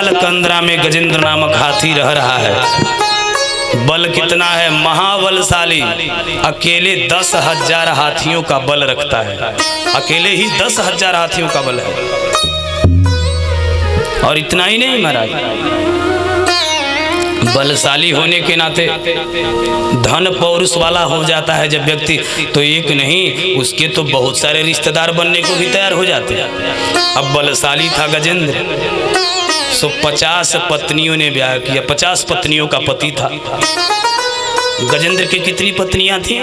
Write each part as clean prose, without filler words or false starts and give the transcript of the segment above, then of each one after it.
विशाल कंदरा में गजेंद्र नामक हाथी रह रहा है। बल कितना है, महाबलशाली। अकेले 10,000 हाथियों का बल रखता है, अकेले ही 10,000 हाथियों का बल है। और इतना ही नहीं महाराज, बलशाली होने के नाते धन पौरुष वाला हो जाता है जब व्यक्ति, तो एक नहीं उसके तो बहुत सारे रिश्तेदार बनने को भी तैयार हो जाते हैं। अब बलशाली था गजेंद्र, सो 50 पत्नियों ने ब्याह किया, 50 पत्नियों का पति था। गजेंद्र की कितनी पत्नियां थी?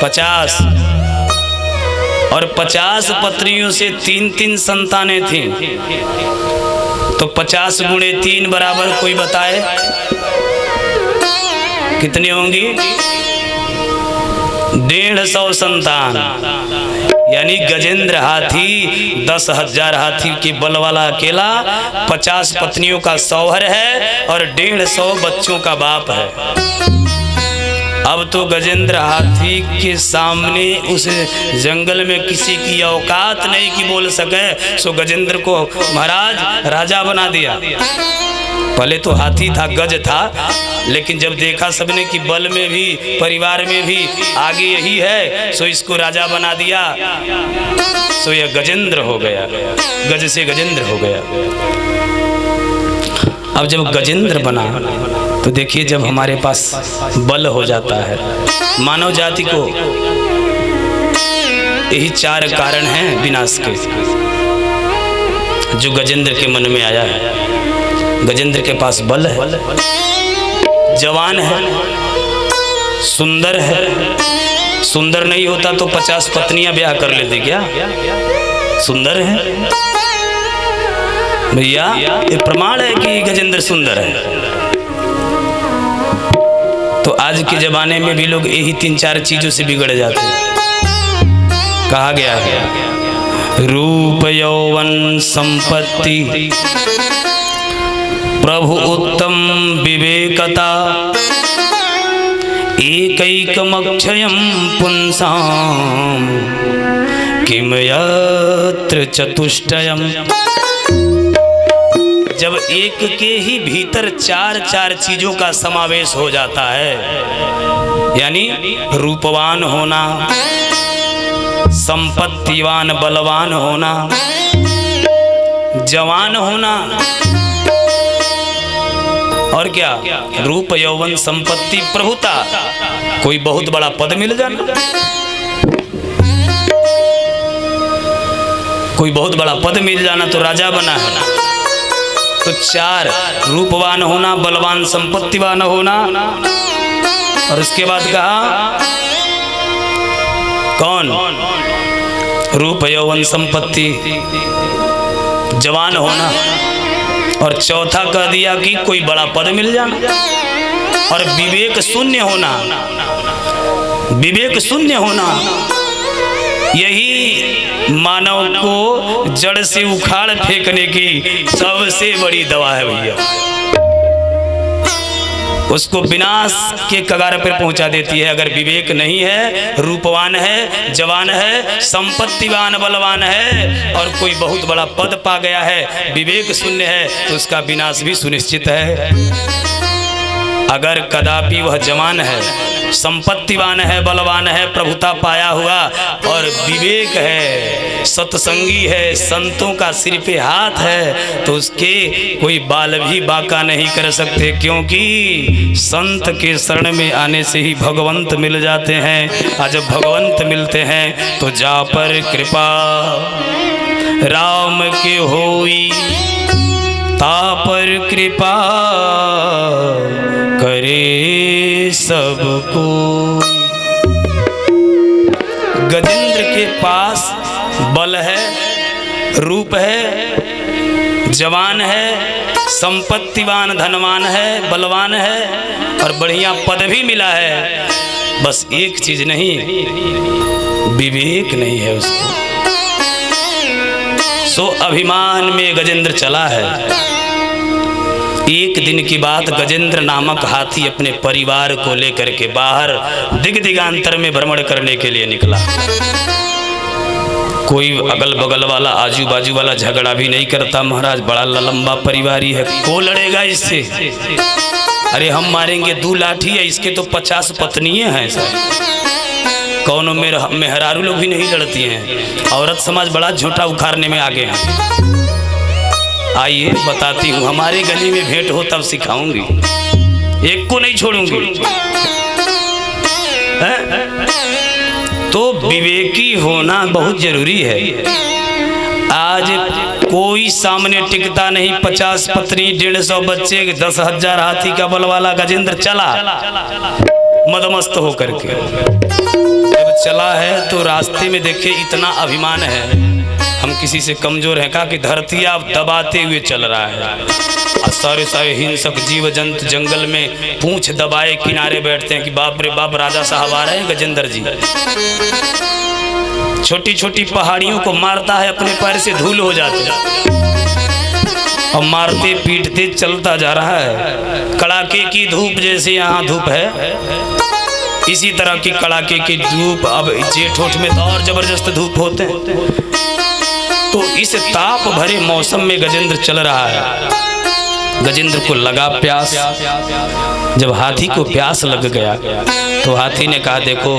50। और 50 पत्नियों से 3-3 संतानें थीं, तो 50 गुणे 3 बराबर कोई बताए कितनी होंगी? 150 संतान। यानी गजेंद्र हाथी 10,000 हाथी के बल वाला अकेला 50 पत्नियों का शौहर है और 150 बच्चों का बाप है। अब तो गजेंद्र हाथी के सामने उस जंगल में किसी की औकात नहीं कि बोल सके, सो गजेंद्र को महाराज राजा बना दिया। पहले तो हाथी था, गज था, लेकिन जब देखा सबने कि बल में भी परिवार में भी आगे यही है, सो इसको राजा बना दिया। सो यह गजेंद्र हो गया, गज से गजेंद्र हो गया। अब जब गजेंद्र बना तो देखिए, जब हमारे पास बल हो जाता है, मानव जाति को यही 4 कारण हैं विनाश के जो गजेंद्र के मन में आया है। गजेंद्र के पास बल है, जवान है, सुंदर है। सुंदर नहीं होता तो 50 पत्नियां ब्याह कर लेते क्या? सुंदर है भैया, ये प्रमाण है कि गजेंद्र सुंदर है। तो आज के जमाने में भी लोग यही 3-4 चीजों से बिगड़ जाते हैं। कहा गया है रूप यौवन संपत्ति प्रभु उत्तम विवेकता एकैकमक्षयं पुंसां किम यत्र चतुष्टयम्। जब एक के ही भीतर 4 चीजों का समावेश हो जाता है, यानी रूपवान होना, संपत्तिवान बलवान होना, जवान होना, और क्या? रूप यौवन संपत्ति प्रभुता, कोई बहुत बड़ा पद मिल जाना, कोई बहुत बड़ा पद मिल जाना तो राजा बना है। तो 4 रूपवान होना, बलवान, संपत्तिवान होना, और उसके बाद कहा कौन? रूप यौवन संपत्ति, जवान होना, और चौथा कह दिया कि कोई बड़ा पद मिल जाना, और विवेक शून्य होना। विवेक शून्य होना यही मानव को जड़ से उखाड़ फेंकने की सबसे बड़ी दवा है भैया। उसको विनाश के कगार पर पहुंचा देती है। अगर विवेक नहीं है, रूपवान है, जवान है, संपत्तिवान बलवान है, और कोई बहुत बड़ा पद पा गया है, विवेक शून्य है, तो उसका विनाश भी सुनिश्चित है। अगर कदापि वह जवान है, संपत्तिवान है, बलवान है, प्रभुता पाया हुआ और विवेक है, सत्संगी है, संतों का सिर पे हाथ है, तो उसके कोई बाल भी बांका नहीं कर सकते, क्योंकि संत के शरण में आने से ही भगवंत मिल जाते हैं। और जब भगवंत मिलते हैं तो जा पर कृपा राम के होई, ता पर कृपा करे सबको। गजेंद्र के पास बल है, रूप है, जवान है, संपत्तिवान धनवान है, बलवान है, और बढ़िया पद भी मिला है। बस एक चीज नहीं, विवेक नहीं है उसको। सो अभिमान में गजेंद्र चला है। एक दिन की बात, गजेंद्र नामक हाथी अपने परिवार को लेकर के बाहर दिग दिगांतर में भ्रमण करने के लिए निकला। कोई अगल बगल वाला आजू बाजू वाला झगड़ा भी नहीं करता महाराज, बड़ा लंबा परिवारी है, को लड़ेगा इससे? अरे हम मारेंगे 2 लाठी है, इसके तो 50 पत्नियां हैं सर। कौन मेहरारू लोग भी नहीं लड़ती हैं। औरत समाज बड़ा झूठा उखाड़ने में आगे हैं। आइए बताती हूँ, हमारे गली में भेंट हो तब सिखाऊंगी, एक को नहीं छोड़ूंगी। तो विवेकी होना बहुत जरूरी है। आज कोई सामने टिकता नहीं, 50 पत्नी 150 बच्चे 10,000 हाथी का बल वाला गजेंद्र चला मदमस्त होकर के। जब चला है तो रास्ते में देखे इतना अभिमान है, हम किसी से कमजोर हैं, कहा कि धरती आप दबाते हुए चल रहा है। और सारे हिंसक जीव जंतु जंगल में पूंछ दबाए किनारे बैठते हैं कि बाप रे बाप राजा साहब आ रहे हैं गजेंद्र जी। छोटी छोटी पहाड़ियों को मारता है, अपने पैर से धूल हो जाते हैं और मारते पीटते चलता जा रहा है। कड़ाके की धूप जैसे यहाँ धूप है, इसी तरह की कड़ाके की धूप अब जेठ ओठ में तो और जबरदस्त धूप होते हैं। तो इस ताप भरे मौसम में गजेंद्र चल रहा है। गजेंद्र को लगा प्यास। जब हाथी को प्यास लग गया तो हाथी ने कहा, देखो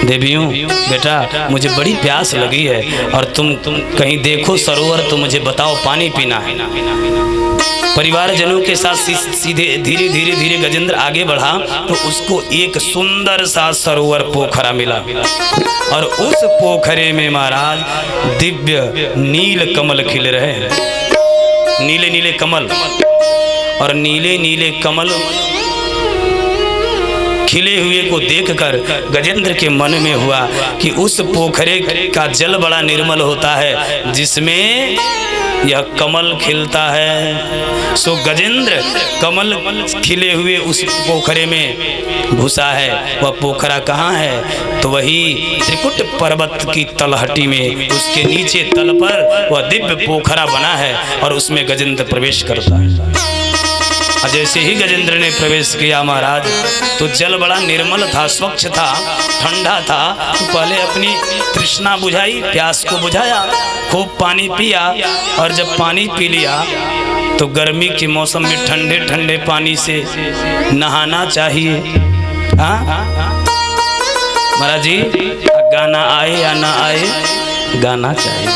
देवियों बेटा, मुझे बड़ी प्यास लगी है और तुम कहीं देखो सरोवर तो मुझे बताओ, पानी पीना है। परिवारजनों के साथ सीधे धीरे धीरे गजेंद्र आगे बढ़ा तो उसको एक सुंदर सा सरोवर पोखरा मिला और उस पोखरे में महाराज दिव्य नील कमल खिल रहे हैं। नीले नीले कमल, और नीले नीले कमल खिले हुए को देखकर गजेंद्र के मन में हुआ कि उस पोखरे का जल बड़ा निर्मल होता है जिसमें यह कमल खिलता है। सो गजेंद्र कमल खिले हुए उस पोखरे में घुसा है। वह पोखरा कहाँ है? तो वही त्रिकुट पर्वत की तलहटी में, उसके नीचे तल पर वह दिव्य पोखरा बना है और उसमें गजेंद्र प्रवेश करता है। जैसे ही गजेंद्र ने प्रवेश किया महाराज, तो जल बड़ा निर्मल था, स्वच्छ था, ठंडा था। तो पहले अपनी तृष्णा बुझाई, प्यास को बुझाया, खूब पानी पिया और जब पानी पी लिया तो गर्मी के मौसम में ठंडे ठंडे पानी से नहाना चाहिए। हाँ महाराज जी, गाना आए या ना आए, गाना चाहिए।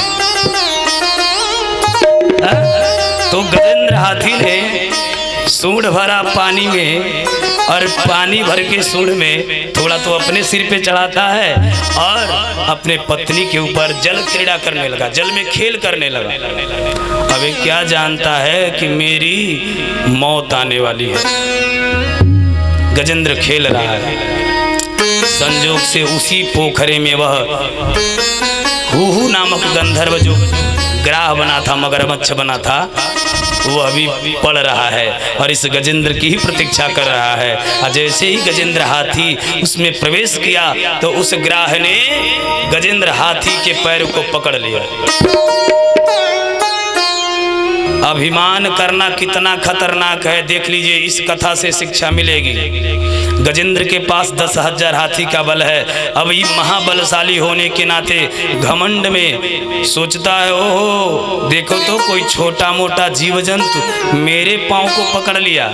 तो गजेंद्र हाथी ने सूंड भरा पानी में और पानी भर के सूंड में थोड़ा तो अपने सिर पे चढ़ाता है और अपने पत्नी के ऊपर जल क्रीड़ा करने लगा, जल में खेल करने लगा। अबे क्या जानता है कि मेरी मौत आने वाली है। गजेंद्र खेल रहा है, संजोग से उसी पोखरे में वह हुहु नामक गंधर्व जो ग्राह बना था, मगरमच्छ बना था, वो अभी पड़ रहा है और इस गजेंद्र की ही प्रतीक्षा कर रहा है। और जैसे ही गजेंद्र हाथी उसमें प्रवेश किया तो उस ग्राह ने गजेंद्र हाथी के पैर को पकड़ लिया। अभिमान करना कितना खतरनाक है, देख लीजिए, इस कथा से शिक्षा मिलेगी। गजेंद्र के पास 10,000 हाथी का बल है। अब ये महाबलशाली होने के नाते घमंड में सोचता है, ओहो देखो तो कोई छोटा मोटा जीव जंतु मेरे पांव को पकड़ लिया।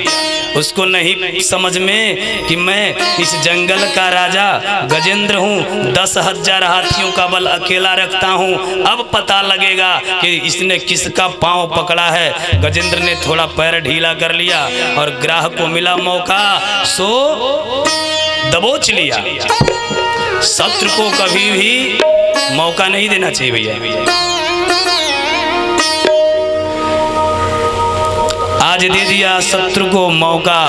उसको नहीं समझ में कि मैं इस जंगल का राजा गजेंद्र हूँ, 10,000 हाथियों का बल अकेला रखता हूँ। अब पता लगेगा कि इसने किसका पांव पकड़ा है। गजेंद्र ने थोड़ा पैर ढीला कर लिया और ग्राह को मिला मौका, सो दबोच लिया। शत्रु को कभी भी मौका नहीं देना चाहिए भैया। आज दे दिया शत्रु को मौका।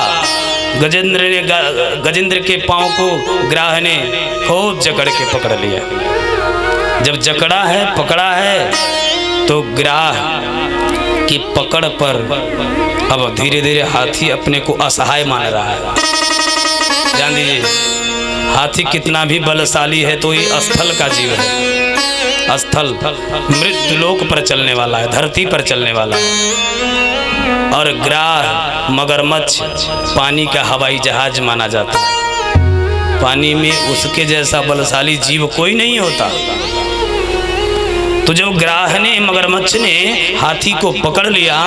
गजेंद्र के पांव को ग्राह ने खूब जकड़ के पकड़ लिया। जब जकड़ा है, पकड़ा है, तो ग्राह की पकड़ पर अब धीरे धीरे हाथी अपने को असहाय मान रहा है। जान लीजिए, हाथी कितना भी बलशाली है तो ये स्थल का जीव है। स्थल मृत्यु लोक पर चलने वाला है, धरती पर चलने वाला है। और ग्राह मगरमच्छ पानी का हवाई जहाज माना जाता है। पानी में उसके जैसा बलशाली जीव कोई नहीं होता। तो जब ग्राह ने, मगरमच्छ ने हाथी को पकड़ लिया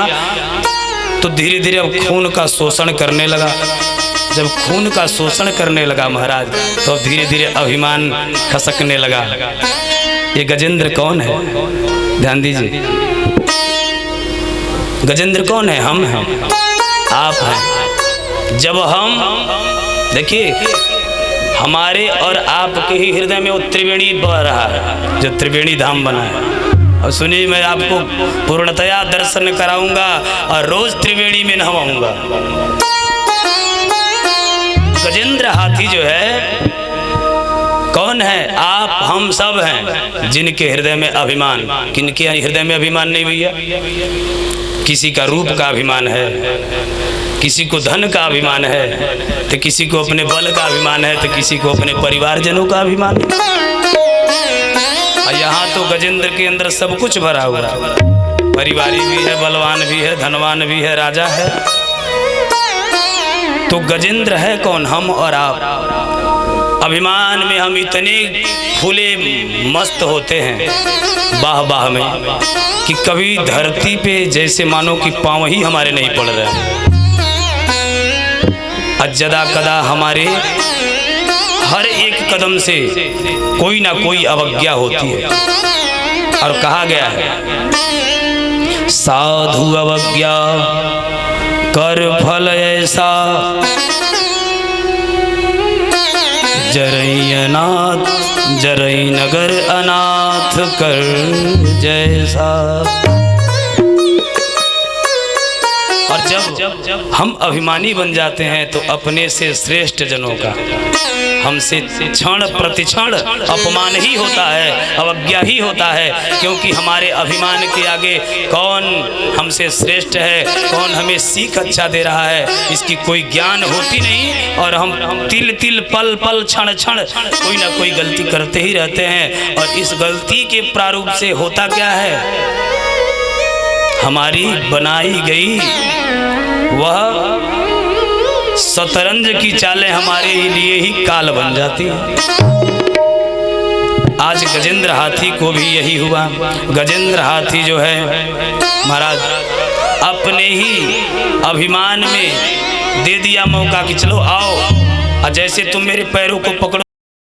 तो धीरे धीरे अब खून का शोषण करने लगा। जब खून का शोषण करने लगा महाराज, तो धीरे धीरे अभिमान खसकने लगा। ये गजेंद्र कौन है? ध्यान दीजिए, गजेंद्र कौन है? हम हैं, आप हैं। जब हम देखिए, हमारे और आपके ही हृदय में वो त्रिवेणी बह रहा है, जो त्रिवेणी धाम बना है। और सुनिए, मैं आपको पूर्णतया दर्शन कराऊंगा और रोज त्रिवेणी में नहवाऊंगा। गजेंद्र हाथी जो है कौन है? आप, हम सब हैं, जिनके हृदय में अभिमान। किनके हृदय में अभिमान नहीं भैया? किसी का रूप का अभिमान है, किसी को धन का अभिमान है, तो किसी को अपने बल का अभिमान है, तो किसी को अपने परिवारजनों का अभिमान है। और यहाँ तो गजेंद्र के अंदर सब कुछ भरा हुआ है, परिवारी भी है, बलवान भी है, धनवान भी है, राजा है। तो गजेंद्र है कौन? हम और आप। अभिमान में हम इतने फूले मस्त होते हैं बाह बाह में कि कभी धरती पे जैसे मानो कि पांव ही हमारे नहीं पड़ रहे हैं। अज्जदा कदा हमारे हर एक कदम से कोई ना कोई अवज्ञा होती है। और कहा गया है, साधु अवज्ञा कर फल ऐसा, जरई अनाथ जरई नगर अनाथ कर जैसा। और जब हम अभिमानी बन जाते हैं तो अपने से श्रेष्ठ जनों का हमसे क्षण प्रतिक्षण अपमान ही होता है, अवज्ञा ही होता है। क्योंकि हमारे अभिमान के आगे कौन हमसे श्रेष्ठ है, कौन हमें सीख अच्छा दे रहा है, इसकी कोई ज्ञान होती नहीं। और हम तिल तिल पल पल क्षण क्षण कोई ना कोई गलती करते ही रहते हैं। और इस गलती के प्रारूप से होता क्या है, हमारी बनाई गई वह शतरंज की चालें हमारे लिए ही काल बन जाती हैं। आज गजेंद्र हाथी को भी यही हुआ। गजेंद्र हाथी जो है महाराज, अपने ही अभिमान में दे दिया मौका कि चलो आओ, और जैसे तुम मेरे पैरों को पकड़ो